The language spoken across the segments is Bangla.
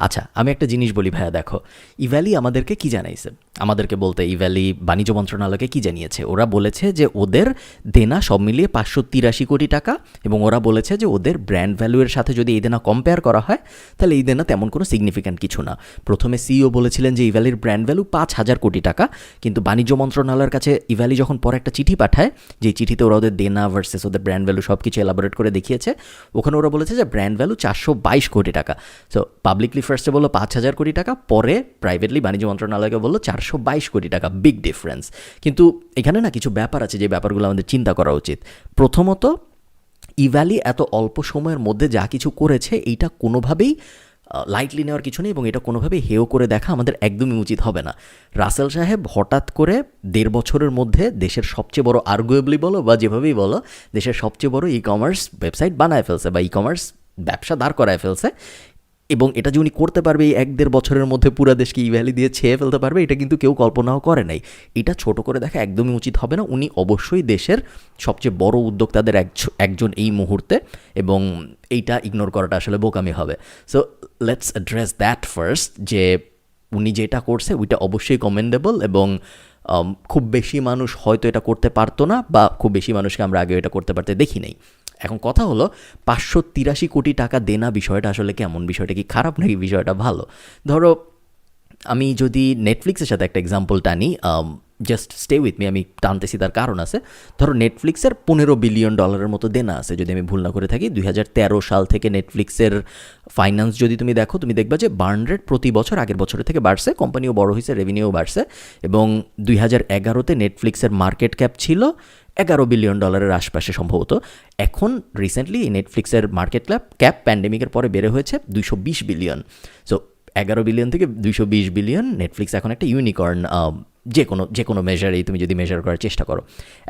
আচ্ছা, আমি একটা জিনিস বলি ভাইয়া, দেখো, ইভ্যালি আমাদেরকে কি জানাইছে? আমাদেরকে বলতে ইভ্যালি বাণিজ্য মন্ত্রণালয়কে কি জানিয়েছে? ওরা বলেছে যে ওদের দেনা সব মিলিয়ে 583 কোটি টাকা, এবং ওরা বলেছে যে ওদের ব্র্যান্ড ভ্যালুয়ের সাথে যদি এই দেনা কম্পেয়ার করা হয় তাহলে এই দেনা তেমন কোনো সিগনিফিক্যান্ট কিছু না। প্রথমে সিইও বলেছিলেন যে ইভ্যালির ব্র্যান্ড ভ্যালু 5,000 কোটি টাকা, কিন্তু বাণিজ্য মন্ত্রণালয়ের কাছে ইভ্যালি যখন পরে একটা চিঠি পাঠায়, যে চিঠিতে ওরা ওদের দেনা ভার্সেস ওদের ব্র্যান্ড ভ্যালু সব কিছু এলাবোরেট করে দেখিয়েছে, ওখানে ওরা বলেছে যে ব্র্যান্ড ভ্যালু 422 কোটি টাকা। সো পাবলিকলি ফার্স্টে বললো 5,000 কোটি টাকা, পরে প্রাইভেটলি বাণিজ্য মন্ত্রণালয়কে বললো 422 কোটি টাকা। Big difference. কিন্তু এখানে না কিছু ব্যাপার আছে যে ব্যাপারগুলো আমাদের চিন্তা করা উচিত। প্রথমত, ইভ্যালি এত অল্প সময়ের মধ্যে যা কিছু করেছে এইটা কোনোভাবেই লাইটলি নেওয়ার কিছু নেই, এবং এটা কোনোভাবেই হেয় করে দেখা আমাদের একদমই উচিত হবে না। রাসেল সাহেব হঠাৎ করে 1.5 বছরের মধ্যে দেশের সবচেয়ে বড়, আর্গুয়েবলি বলো বা যেভাবেই বলো, দেশের সবচেয়ে বড় ই কমার্স ওয়েবসাইট বানায় ফেলছে বা ই কমার্স ব্যবসা দাঁড় করায় ফেলছে। এবং এটা যে উনি করতে পারবে এই 1-1.5 বছরের মধ্যে পুরো দেশকে ইভ্যালি দিয়ে ছেয়ে ফেলতে পারবে, এটা কিন্তু কেউ কল্পনাও করে নাই। এটা ছোট করে দেখা একদমই উচিত হবে না। উনি অবশ্যই দেশের সবচেয়ে বড় উদ্যোক্তাদের একজন এই মুহূর্তে, এবং এইটা ইগনোর করাটা আসলে বোকামি হবে। So let's address that first, যে উনি যেটা করছে ওইটা অবশ্যই কমেন্ডেবল, এবং খুব বেশি মানুষ হয়তো এটা করতে পারতো না, বা খুব বেশি মানুষকে আমরা আগে এটা করতে পারতে দেখি নাই। এখন কথা হলো, 583 কোটি টাকা দেনা বিষয়টা আসলে কেমন? বিষয়টা কি খারাপ নাকি বিষয়টা ভালো? ধরো, আমি যদি নেটফ্লিক্সের সাথে একটা এক্সাম্পল টানি, জাস্ট স্টে উইথ মি, আমি টানতেছি তার কারণ আছে। ধরো, নেটফ্লিক্সের $15 বিলিয়ন মতো দেনা আছে, যদি আমি ভুল না করে থাকি। 2013 সাল থেকে নেটফ্লিক্সের ফাইন্যান্স যদি তুমি দেখো, তুমি দেখবা যে বার্ন রেট প্রতি বছর আগের বছরের থেকে বাড়ছে, কোম্পানিও বড় হয়েছে, রেভিনিউও বাড়ছে, এবং 2011-তে নেটফ্লিক্সের মার্কেট ক্যাপ ছিল $11 বিলিয়ন আশপাশে সম্ভবত। এখন রিসেন্টলি নেটফ্লিক্সের মার্কেট ক্যাপ প্যান্ডেমিকের পরে বেড়ে হয়েছে 220 বিলিয়ন। সো 11 বিলিয়ন থেকে 220 বিলিয়ন, নেটফ্লিক্স এখন একটা ইউনিকর্ন, যে কোনো মেজারেই তুমি যদি মেজার করার চেষ্টা করো।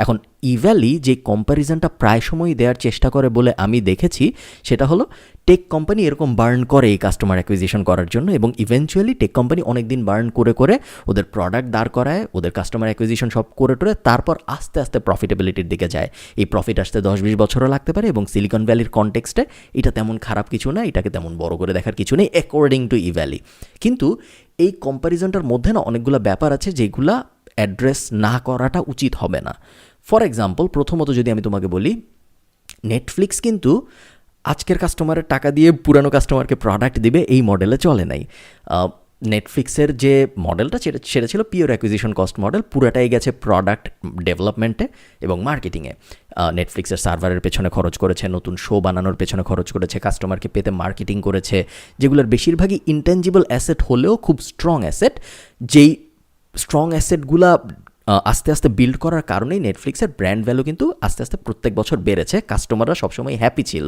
এখন ইভ্যালি যে কম্প্যারিজনটা প্রায় সময়ই দেওয়ার চেষ্টা করে বলে আমি দেখেছি, সেটা হলো টেক কোম্পানি এরকম বার্ন করে এই কাস্টমার অ্যাকুইজিশন করার জন্য, এবং ইভেনচুয়ালি টেক কোম্পানি অনেক দিন বার্ন করে করে ওদের প্রোডাক্ট দাঁড় করায়, ওদের কাস্টমার অ্যাকুইজিশন সব করে টোরে, তারপর আস্তে আস্তে প্রফিটেবিলিটির দিকে যায়। এই প্রফিট আসতে 10-20 বছরও লাগতে পারে, এবং সিলিকন ভ্যালির কনটেক্সটে এটা তেমন খারাপ কিছু না, এটাকে তেমন বড় করে দেখার কিছু নেই অ্যাকর্ডিং টু ইভ্যালি। কিন্তু এই কম্প্যারিজনটার মধ্যে না অনেকগুলো ব্যাপার আছে যেগুলা অ্যাড্রেস না করাটা উচিত হবে না। ফর এক্সাম্পল, প্রথমত যদি আমি তোমাকে বলি, নেটফ্লিক্স কিন্তু আজকের কাস্টমারের টাকা দিয়ে পুরানো কাস্টমারকে প্রোডাক্ট দিবে এই মডেলে চলে নাই। নেটফ্লিক্সের যে মডেলটা সেটা ছিল পিওর অ্যাকুইজিশন কস্ট মডেল, পুরাটাই গেছে প্রোডাক্ট ডেভেলপমেন্টে এবং মার্কেটিংয়ে। নেটফ্লিক্সের সার্ভারের পেছনে খরচ করেছে, নতুন শো বানানোর পেছনে খরচ করেছে, কাস্টমারকে পেতে মার্কেটিং করেছে, যেগুলোর বেশিরভাগই ইনটেনজিবল অ্যাসেট হলেও খুব স্ট্রং অ্যাসেট। যেই স্ট্রং অ্যাসেটগুলা আস্তে আস্তে বিল্ড করার কারণেই নেটফ্লিক্সের ব্র্যান্ড ভ্যালু কিন্তু আস্তে আস্তে প্রত্যেক বছর বেড়েছে, কাস্টমাররা সবসময় হ্যাপি ছিল।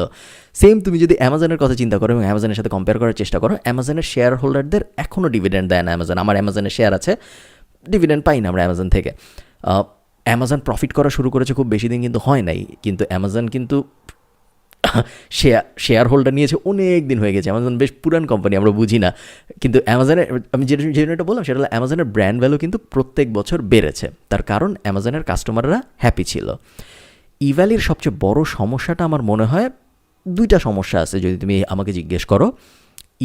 সেম তুমি যদি অ্যামাজনের কথা চিন্তা করো এবং অ্যামাজনের সাথে কম্পেয়ার করার চেষ্টা করো, অ্যামাজনের শেয়ার হোল্ডারদের এখনও ডিভিডেন্ড দেয় না অ্যামাজন। আমার অ্যামাজনের শেয়ার আছে, ডিভিডেন্ড পাই না আমরা অ্যামাজন থেকে। অ্যামাজন প্রফিট করা শুরু করেছে খুব বেশি দিন কিন্তু হয় নাই, কিন্তু অ্যামাজন কিন্তু শেয়ার হোল্ডার নিয়েছে অনেক দিন হয়ে গেছে। অ্যামাজন বেশ পুরান কোম্পানি, আমরা বুঝি না। কিন্তু অ্যামাজনের, আমি যে জন্যটা বললাম সেটা হলো অ্যামাজনের ব্র্যান্ড ভ্যালু কিন্তু প্রত্যেক বছর বেড়েছে, তার কারণ অ্যামাজনের কাস্টমাররা হ্যাপি ছিল। ইভ্যালির সবচেয়ে বড় সমস্যাটা আমার মনে হয়, দুইটা সমস্যা আছে যদি তুমি আমাকে জিজ্ঞেস করো।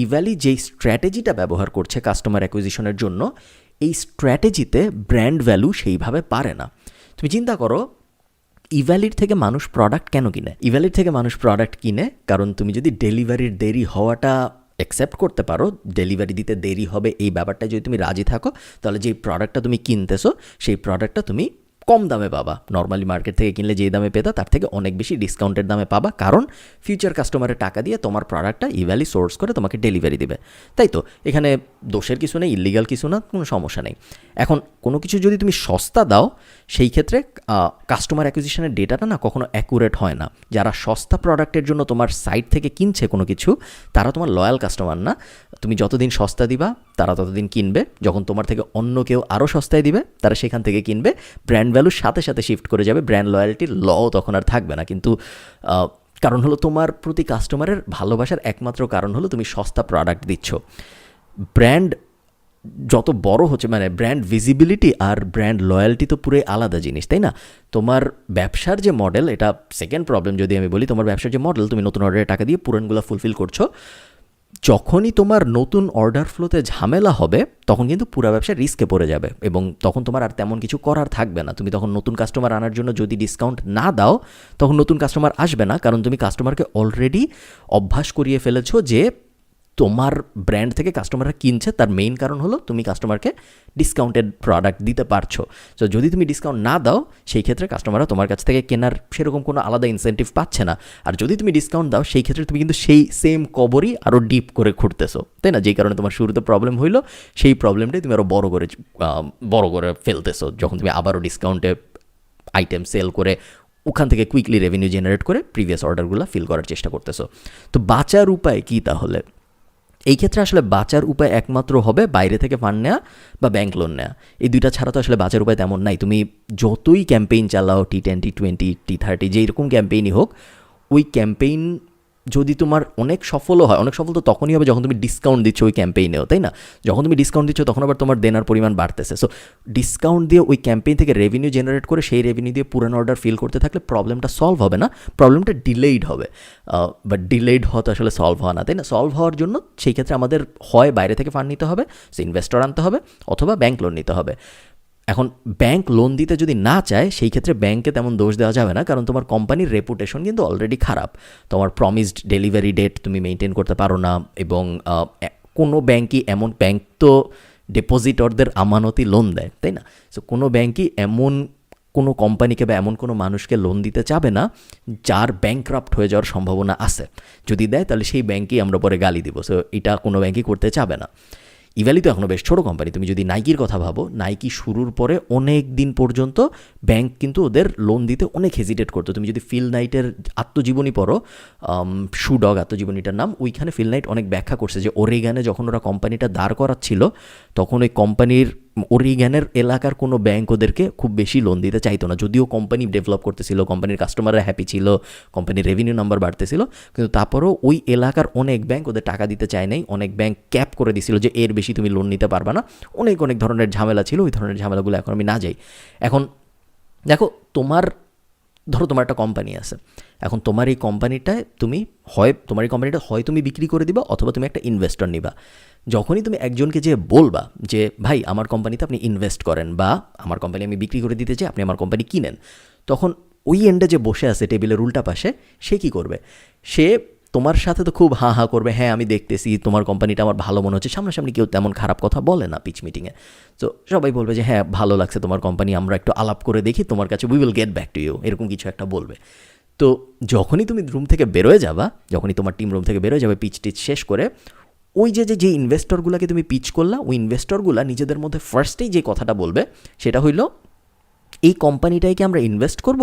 ইভ্যালি যেই স্ট্র্যাটেজিটা ব্যবহার করছে কাস্টমার অ্যাকুইজিশনের জন্য, এই স্ট্র্যাটেজিতে ব্র্যান্ড ভ্যালু সেইভাবে পারে না। তুমি চিন্তা করো, ইভ্যালির থেকে মানুষ প্রোডাক্ট কেন কিনে? ইভ্যালির থেকে মানুষ প্রোডাক্ট কিনে কারণ তুমি যদি ডেলিভারির দেরি হওয়াটা অ্যাকসেপ্ট করতে পারো, ডেলিভারি দিতে দেরি হবে এই ব্যাপারটা যদি তুমি রাজি থাকো, তাহলে যেই প্রোডাক্টটা তুমি কিনতেছো সেই প্রোডাক্টটা তুমি কম দামে পাবা। নর্মালি মার্কেট থেকে কিনলে যেই দামে পেতা তার থেকে অনেক বেশি ডিসকাউন্টের দামে পাবা, কারণ ফিউচার কাস্টমারের টাকা দিয়ে তোমার প্রোডাক্টটা ইভ্যালি সোর্স করে তোমাকে ডেলিভারি দেবে। তাই তো এখানে দোষের কিছু নেই, ইলিগাল কিছু না, কোনো সমস্যা নেই। এখন কোনো কিছু যদি তুমি সস্তা দাও, সেই ক্ষেত্রে কাস্টমার অ্যাকুইজিশনের ডেটাটা না কখনো অ্যাকুরেট হয় না। যারা সস্তা প্রোডাক্টের জন্য তোমার সাইট থেকে কিনছে কোনো কিছু, তারা তোমার লয়াল কাস্টমার না। তুমি যতদিন সস্তা দিবা তারা ততদিন কিনবে, যখন তোমার থেকে অন্য কেউ আরও সস্তায় দিবে তারা সেখান থেকে কিনবে, ব্র্যান্ড ভ্যালুর সাথে সাথে শিফট করে যাবে, ব্র্যান্ড লয়্যালটির লও তখন আর থাকবে না। কিন্তু কারণ হলো তোমার প্রতি কাস্টমারের ভালোবাসার একমাত্র কারণ হলো তুমি সস্তা প্রোডাক্ট দিচ্ছ। ব্র্যান্ড যত বড় হচ্ছে, মানে ব্র্যান্ড ভিজিবিলিটি আর ব্র্যান্ড লয়্যালটি তো পুরোই আলাদা জিনিস, তাই না? তোমার ব্যবসার যে মডেল, এটা সেকেন্ড প্রবলেম যদি আমি বলি, তোমার ব্যবসার যে মডেল, তুমি নতুন অর্ডারে টাকা দিয়ে পুরানগুলো ফুলফিল করছো, যখনই তোমার নতুন অর্ডার ফ্লোতে ঝামেলা হবে তখন কিন্তু পুরো ব্যবসা রিস্কে পড়ে যাবে এবং তখন তোমার আর তেমন কিছু করার থাকবে না। তুমি তখন নতুন কাস্টমার আনার জন্য যদি ডিসকাউন্ট না দাও তখন নতুন কাস্টমার আসবে না, কারণ তুমি কাস্টমারকে অলরেডি অভ্যাস করিয়ে ফেলেছো যে তোমার ব্র্যান্ড থেকে কাস্টমাররা কিনছে, তার মেইন কারণ হলো তুমি কাস্টমারকে ডিসকাউন্টেড প্রোডাক্ট দিতে পারছো। সো যদি তুমি ডিসকাউন্ট না দাও সেই ক্ষেত্রে কাস্টমাররা তোমার কাছ থেকে কেনার সেরকম কোনো আলাদা ইনসেন্টিভ পাচ্ছে না। আর যদি তুমি ডিসকাউন্ট দাও সেই ক্ষেত্রে তুমি কিন্তু সেই সেম কবরই আরও ডিপ করে খুঁড়তেছো, তাই না? যেই কারণে তোমার শুরুতে প্রবলেম হইলো সেই প্রবলেমটাই তুমি আরও বড় করে ফেলতেছো যখন তুমি আবারও ডিসকাউন্টে আইটেম সেল করে ওখান থেকে কুইকলি রেভিনিউ জেনারেট করে প্রিভিয়াস অর্ডারগুলো ফিল করার চেষ্টা করতেছো। তো বাঁচার উপায় কী তাহলে? এই ক্ষেত্রে আসলে বাঁচার উপায় একমাত্র হবে বাইরে থেকে ফান্ড নেওয়া বা ব্যাংক লোন নেওয়া। এই দুইটা ছাড়া তো আসলে বাঁচার উপায় তেমন নাই। তুমি যতই ক্যাম্পেইন চালাও, T10, T20, T30, যেই রকম ক্যাম্পেইনই হোক, ওই ক্যাম্পেইন যদি তোমার অনেক সফলও হয়, অনেক সফল তো তখনই হবে যখন তুমি ডিসকাউন্ট দিচ্ছ ওই ক্যাম্পেইনেও, তাই না? যখন তুমি ডিসকাউন্ট দিচ্ছ তখন আবার তোমার দেনার পরিমাণ বাড়তেছে। সো ডিসকাউন্ট দিয়ে ওই ক্যাম্পেইন থেকে রেভিনিউ জেনারেট করে সেই রেভিনিউ দিয়ে পুরানো অর্ডার ফিল করতে থাকলে প্রবলেমটা সলভ হবে না, প্রবলেমটা ডিলেইড হবে। বাট ডিলেইড হওয়া তো আসলে সলভ হওয়া না, তাই না? সলভ হওয়ার জন্য সেই ক্ষেত্রে আমাদের হয় বাইরে থেকে ফান্ড নিতে হবে, সে ইনভেস্টর আনতে হবে, অথবা ব্যাংক লোন নিতে হবে। এখন ব্যাংক লোন দিতে যদি না চায় সেই ক্ষেত্রে ব্যাংকে তেমন দোষ দেওয়া যাবে না, কারণ তোমার কোম্পানির রেপুটেশন কিন্তু অলরেডি খারাপ। তোমার প্রমিসড ডেলিভারি ডেট তুমি মেনটেন করতে পারো না, এবং কোনো ব্যাংকই এমন, ব্যাংক তো ডিপোজিটরদের আমানতি লোন দেয়, তাই না? সো কোনো ব্যাংকই এমন কোনো কোম্পানিকে বা এমন কোনো মানুষকে লোন দিতে চাবে না যার ব্যাংকরাপ্ট হয়ে যাওয়ার সম্ভাবনা আছে। যদি দেয় তাহলে সেই ব্যাংকেই আমরা পরে গালি দিব। সো এটা কোনো ব্যাংকই করতে চাবে না। ইভ্যালি তো এখনও বেশ ছোটো কোম্পানি। তুমি যদি নাইকির কথা ভাবো, নাইকি শুরুর পরে অনেক দিন পর্যন্ত ব্যাংক কিন্তু ওদের লোন দিতে অনেক হেজিটেট করতো। তুমি যদি ফিল নাইটের আত্মজীবনী পড়ো, শুডগ আত্মজীবনীটার নাম, ওইখানে ফিল নাইট অনেক ব্যাখ্যা করছে যে ওরেগানে যখন ওরা কোম্পানিটা দাঁড় করাচ্ছিল তখন ওই কোম্পানির ওরিগানের এলাকার কোনো ব্যাংক ওদেরকে খুব বেশি লোন দিতে চাইতো না। যদিও কোম্পানি ডেভেলপ করতেছিল, কোম্পানির কাস্টমাররা হ্যাপি ছিল, কোম্পানির রেভিনিউ নাম্বার বাড়তেছিল, কিন্তু তারপরেও ওই এলাকার অনেক ব্যাংক ওদের টাকা দিতে চায় নাই। অনেক ব্যাংক ক্যাপ করে দিছিল যে এর বেশি তুমি লোন নিতে পারবে না। অনেক ধরনের ঝামেলা ছিল। ওই ধরনের ঝামেলাগুলো এখন আমি না যাই। এখন দেখো, ধরো তোমার একটা কোম্পানি আছে। এখন তোমার এই কোম্পানিটায় তোমার এই কোম্পানিটা হয় তুমি বিক্রি করে দিবা, অথবা তুমি একটা ইনভেস্টর নিবা। যখনই তুমি একজনকে যে বলবা যে ভাই আমার কোম্পানিতে আপনি ইনভেস্ট করেন, বা আমার কোম্পানি আমি বিক্রি করে দিতে চাই, আপনি আমার কোম্পানি কিনেন, তখন ওই এন্ডে যে বসে আছে টেবিলের উল্টা পাশে, সে কী করবে? সে তোমার সাথে তো খুব হাঁ হাঁ করবে, হ্যাঁ আমি দেখতেছি তোমার কোম্পানিটা আমার ভালো মনে হচ্ছে। সামনাসামনি কেউ তেমন খারাপ কথা বলে না পিচ মিটিংয়ে। তো সবাই বলবে যে হ্যাঁ ভালো লাগছে তোমার কোম্পানি, আমরা একটু আলাপ করে দেখি তোমার কাছে, we will get back to you, এরকম কিছু একটা বলবে। তো যখনই তুমি রুম থেকে বেরোয় যাবা, যখনই তোমার টিম রুম থেকে বেরোয় যাবে পিচ টিচ শেষ করে, ওই যে ইনভেস্টরগুলোকে তুমি পিচ করলা, ওই ইনভেস্টরগুলো নিজেদের মধ্যে ফার্স্টেই যে কথাটা বলবে সেটা হইল, এই কোম্পানিটায় কি আমরা ইনভেস্ট করব,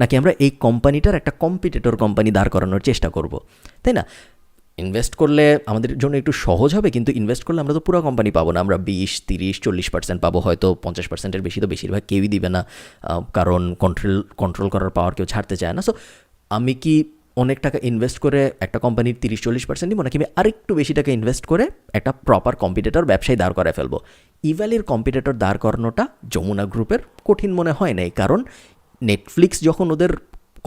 নাকি আমরা এই কোম্পানিটার একটা কম্পিটিটর কোম্পানি দাঁড় করানোর চেষ্টা করব, তাই না? ইনভেস্ট করলে আমাদের জন্য একটু সহজ হবে, কিন্তু ইনভেস্ট করলে আমরা তো পুরো কোম্পানি পাবো না। আমরা 20, 30, 40% পাবো, হয়তো 50%-এর বেশি তো বেশিরভাগ কেউই দিবে না, কারণ কন্ট্রোল করার পাওয়ার কেউ ছাড়তে চায় না। সো আমি কি অনেক টাকা ইনভেস্ট করে একটা কোম্পানির 30-40% দিব, নাকি আমি আরেকটু বেশি টাকা ইনভেস্ট করে একটা প্রপার কম্পিটিটর ব্যবসায়ী দাঁড় করায় ফেলবো? ইভ্যালির কম্পিটিটর দাঁড় করানোটা যমুনা গ্রুপের কঠিন মনে হয় নাই, কারণ নেটফ্লিক্স যখন ওদের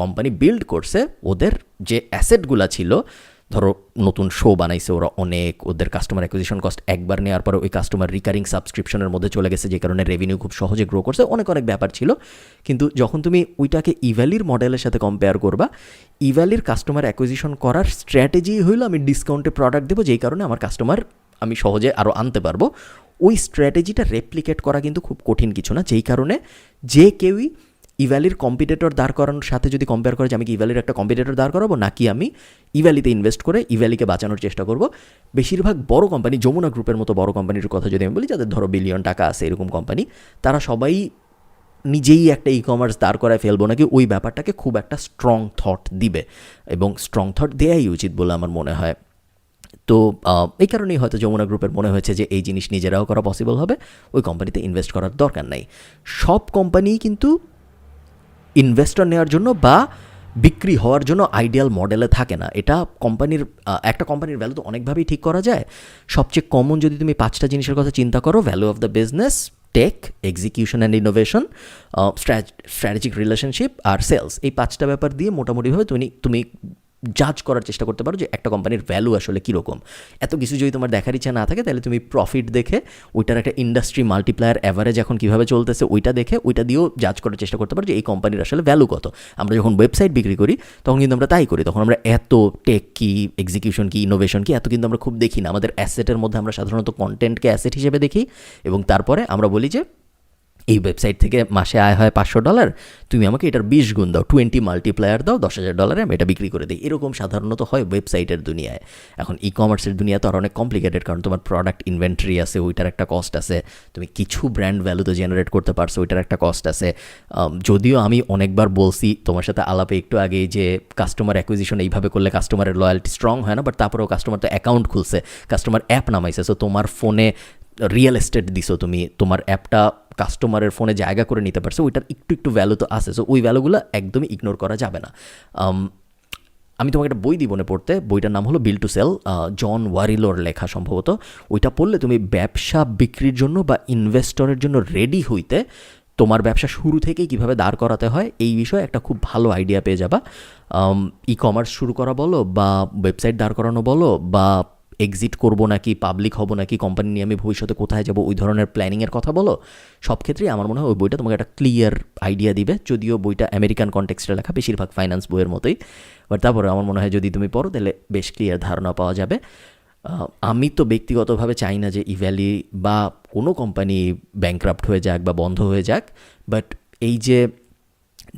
কোম্পানি বিল্ড করছে, ওদের যে অ্যাসেটগুলো ছিল, ধরো নতুন শো বানাইছে ওরা অনেক, ওদের কাস্টমার অ্যাকুইজিশন কস্ট একবার নেওয়ার পরে ওই কাস্টমার রিকারিং সাবস্ক্রিপশনের মধ্যে চলে গেছে, যে কারণে রেভিনিউ খুব সহজে গ্রো করছে, অনেক ব্যাপার ছিল। কিন্তু যখন তুমি ওইটাকে ইভ্যালির মডেলের সাথে কম্পেয়ার করবা, ইভ্যালির কাস্টমার অ্যাকুইজিশন করার স্ট্র্যাটেজি হইলো আমি ডিসকাউন্টে প্রোডাক্ট দেবো, যেই কারণে আমার কাস্টমার আমি সহজে আরও আনতে পারবো। ওই স্ট্র্যাটেজিটা রেপ্লিকেট করা কিন্তু খুব কঠিন কিছু না, যেই কারণে যে কেউই ইভ্যালির কম্পিটিটর দাঁড় করানোর সাথে যদি কম্পেয়ার করে যে আমি কি ইভ্যালির একটা কম্পিটিটর দাঁড় করাবো, নাকি আমি ইভ্যালিতে ইনভেস্ট করে ইভ্যালিকে বাঁচানোর চেষ্টা করব। বেশিরভাগ বড় কোম্পানি, যমুনা গ্রুপের মতো বড় কোম্পানির কথা যদি আমি বলি, যাদের ধরো বিলিয়ন টাকা আছে, এরকম কোম্পানি, তারা সবাই নিজেই একটা কমার্স দাঁড় করায় ফেলবো নাকি ওই ব্যাপারটাকে খুব একটা স্ট্রং থট দিবে, এবং স্ট্রং থট দেয়াই উচিত বলে আমার মনে হয়। তো এই কারণেই হয়তো যমুনা গ্রুপের মনে হয়েছে যে এই জিনিস নিজেরাও করা পসিবল হবে, ওই কোম্পানিতে ইনভেস্ট করার দরকার নাই। সব কোম্পানিই কিন্তু ইনভেস্টর নেওয়ার জন্য বা বিক্রি হওয়ার জন্য আইডিয়াল মডেলে থাকে না। এটা একটা কোম্পানির ভ্যালু তো অনেকভাবেই ঠিক করা যায়। সবচেয়ে কমন যদি তুমি 5টা জিনিসের কথা চিন্তা করো, value of the business, tech, execution and innovation, strategic relationship আর সেলস, এই 5টা ব্যাপার দিয়ে মোটামুটিভাবে তুমি জাজ করার চেষ্টা করতে পারো যে একটা কোম্পানির ভ্যালু আসলে কীরকম। এত কিছু যদি তোমার দেখার ইচ্ছা না থাকে তাহলে তুমি প্রফিট দেখে ওইটার একটা ইন্ডাস্ট্রি মাল্টিপ্লায়ার অ্যাভারেজ এখন কীভাবে চলতেছে ওইটা দেখে ওইটা দিয়েও জাজ করার চেষ্টা করতে পারো যে এই কোম্পানির আসলে ভ্যালু কত। আমরা যখন ওয়েবসাইট বিক্রি করি তখন কিন্তু আমরা তাই করি, তখন আমরা এত টেক কি, এক্সিকিউশন কি, ইনোভেশন কি, এত কিন্তু আমরা খুব দেখি না। আমাদের অ্যাসেটের মধ্যে আমরা সাধারণত কন্টেন্টকে অ্যাসেট হিসেবে দেখি এবং তারপরে আমরা বলি যে এই ওয়েবসাইট থেকে মাসে আয় হয় $500, তুমি আমাকে এটার 20 গুণ দাও, 20 মাল্টিপ্লায়ার দাও, $10,000 আমি এটা বিক্রি করে দিই। এরকম সাধারণত হয় ওয়েবসাইটের দুনিয়ায়। এখন ই কমার্সের দুনিয়া তো আর অনেক কমপ্লিকেটেড, কারণ তোমার প্রোডাক্ট ইনভেন্টরি আছে, ওইটার একটা কস্ট আছে, তুমি কিছু ব্র্যান্ড ভ্যালু তো জেনারেট করতে পারছো, ওইটার একটা কস্ট আছে। যদিও আমি অনেকবার বলছি তোমার সাথে আলাপে একটু আগে যে কাস্টমার অ্যাকুইজিশন এইভাবে করলে কাস্টমারের লয়্যালটি স্ট্রং হয় না, বাট তারপরেও কাস্টমার তো অ্যাকাউন্ট খুলছে, কাস্টমার অ্যাপ নামাইছে, সো তোমার ফোনে রিয়েল এস্টেট দিছো তুমি, তোমার অ্যাপটা কাস্টমারের ফোনে জায়গা করে নিতে পারছো, ওইটার একটু ভ্যালু তো আছে। সো ওই ভ্যালুগুলো একদমই ইগনোর করা যাবে না। আমি তোমাকে একটা বই দিব মনে পড়তে, বইটার নাম হলো বিল্ড টু সেল, জন ওয়ারিলোর লেখা সম্ভবত। ওইটা পড়লে তুমি ব্যবসা বিক্রির জন্য বা ইনভেস্টরের জন্য রেডি হইতে, তোমার ব্যবসা শুরু থেকেই কীভাবে দাঁড় করাতে হয় এই বিষয়ে একটা খুব ভালো আইডিয়া পেয়ে যাবা। ই কমার্স শুরু করা বলো বা ওয়েবসাইট দাঁড় করানো বলো বা এক্সিট করবো নাকি, পাবলিক হবো নাকি, কোম্পানি নিয়ে আমি ভবিষ্যতে কোথায় যাবো, ওই ধরনের প্ল্যানিংয়ের কথা বলো, সব ক্ষেত্রেই আমার মনে হয় ওই বইটা তোমাকে একটা ক্লিয়ার আইডিয়া দিবে। যদিও বইটা আমেরিকান কনটেক্সটে লেখা, বেশিরভাগ ফাইন্যান্স বইয়ের মতোই, বাট তারপরে আমার মনে হয় যদি তুমি পড়ো তাহলে বেশ ক্লিয়ার ধারণা পাওয়া যাবে। আমি তো ব্যক্তিগতভাবে চাই না যে ইভ্যালি বা কোনো কোম্পানি ব্যাংক্রাফ্ট হয়ে যাক বা বন্ধ হয়ে যাক, বাট এই যে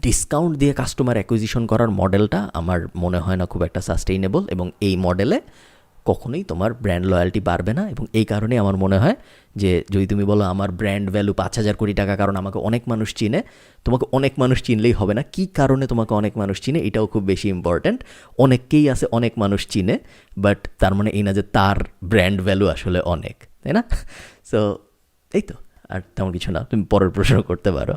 ডিসকাউন্ট দিয়ে কাস্টমার অ্যাকুইজিশন করার মডেলটা আমার মনে হয় না খুব একটা সাস্টেইনেবল, এবং এই মডেলে কখনোই তোমার ব্র্যান্ড লয়্যালটি বাড়বে না। এবং এই কারণে আমার মনে হয় যে যদি তুমি বলো আমার ব্র্যান্ড ভ্যালু 5,000 কোটি টাকা, কারণ আমাকে অনেক মানুষ চিনে, তোমাকে অনেক মানুষ চিনলেই হবে না, কী কারণে তোমাকে অনেক মানুষ চিনে এটাও খুব বেশি ইম্পর্ট্যান্ট। অনেককেই আছে অনেক মানুষ চিনে, বাট তার মানে এই না যে তার ব্র্যান্ড ভ্যালু আসলে অনেক, তাই না? সো এই তো, আর তেমন কিছু না, তুমি পরের প্রশ্ন করতে পারো।